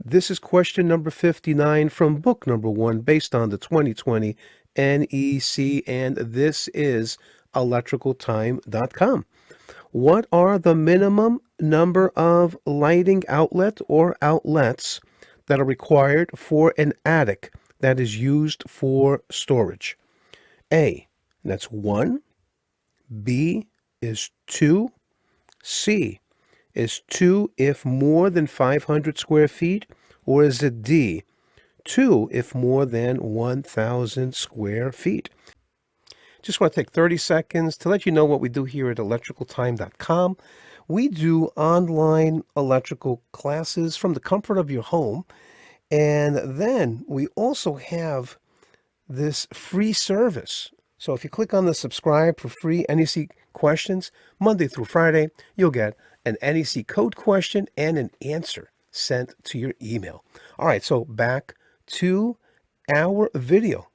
This is question number 59 from book number 1 based on the 2020 NEC, and this is electricaltime.com. What are the minimum number of lighting outlet or outlets that are required for an attic that is used for storage? A, that's 1. B is 2. C is 2 if more than 500 square feet, or is it D, 2 if more than 1,000 square feet? Just want to take 30 seconds to let you know what we do here at electricaltime.com. We do online electrical classes from the comfort of your home, and then we also have this free service. So if you click on the subscribe for free NEC questions, Monday through Friday, you'll get an NEC code question and an answer sent to your email. All right, so back to our video.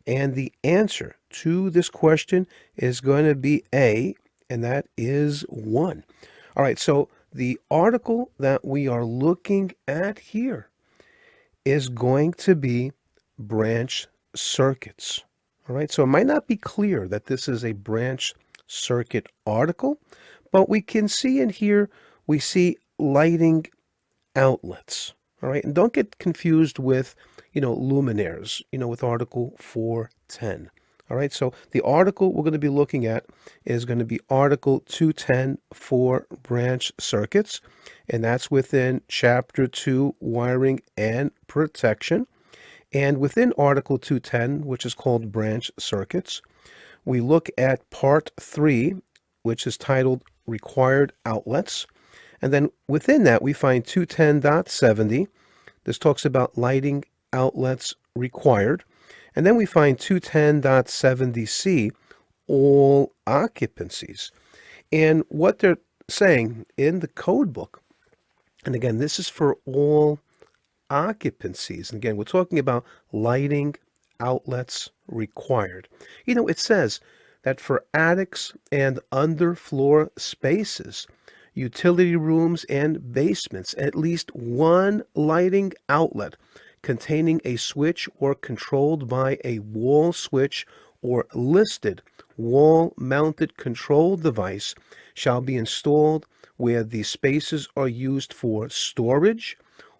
And the answer to this question is going to be A, and that is 1. All right, so the article that we are looking at here is going to be branch circuits. All right, so it might not be clear that this is a branch circuit article, but we can see in here, we see lighting outlets. All right, and don't get confused with, luminaires, with Article 410. All right, so the article we're going to be looking at is going to be Article 210 for branch circuits, and that's within Chapter 2, Wiring and Protection. And within Article 210, which is called branch circuits, we look at Part 3, which is titled Required Outlets. And then within that, we find 210.70. This talks about lighting outlets required. And then we find 210.70C, all occupancies. And what they're saying in the code book, and again, this is for all occupancies. And again, we're talking about lighting outlets required. It says that for attics and underfloor spaces, utility rooms and basements, at least one lighting outlet containing a switch or controlled by a wall switch or listed wall-mounted control device shall be installed where the spaces are used for storage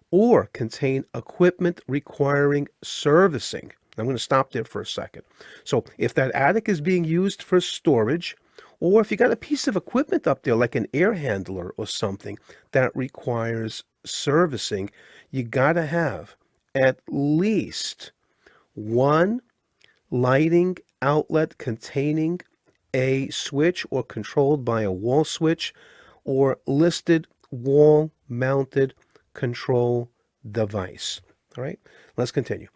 or contain equipment requiring servicing. I'm going to stop there for a second. So if that attic is being used for storage, or if you got a piece of equipment up there like an air handler or something that requires servicing, you got to have at least one lighting outlet containing a switch or controlled by a wall switch or listed wall-mounted control device. All right, let's continue.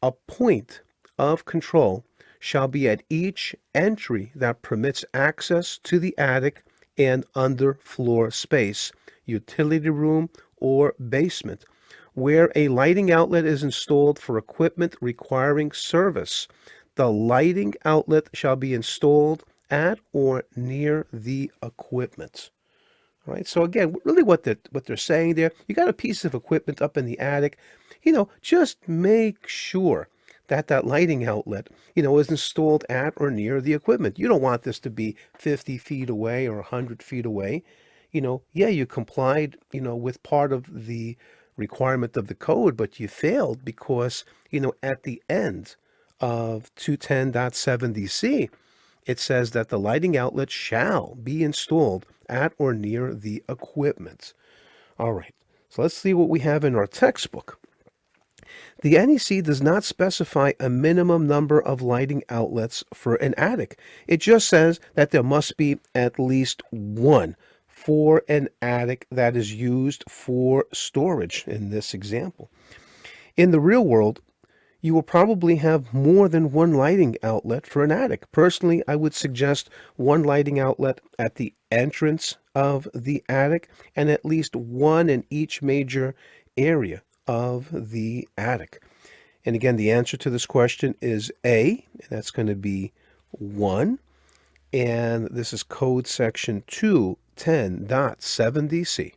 A point of control shall be at each entry that permits access to the attic and underfloor space, utility room, or basement, where a lighting outlet is installed for equipment requiring service. The lighting outlet shall be installed at or near the equipment. All right, so again, really what they're saying there, you got a piece of equipment up in the attic, just make sure that that lighting outlet, is installed at or near the equipment. You don't want this to be 50 feet away or 100 feet away. You complied, with part of the requirement of the code, but you failed because, at the end of 210.70C, it says that the lighting outlet shall be installed at or near the equipment. All right, so let's see what we have in our textbook. The NEC does not specify a minimum number of lighting outlets for an attic. It just says that there must be at least one for an attic that is used for storage in this example. In the real world, you will probably have more than one lighting outlet for an attic. Personally, I would suggest one lighting outlet at the entrance of the attic and at least one in each major area of the attic. And again, the answer to this question is A, and that's going to be 1. And this is code section 210.70C.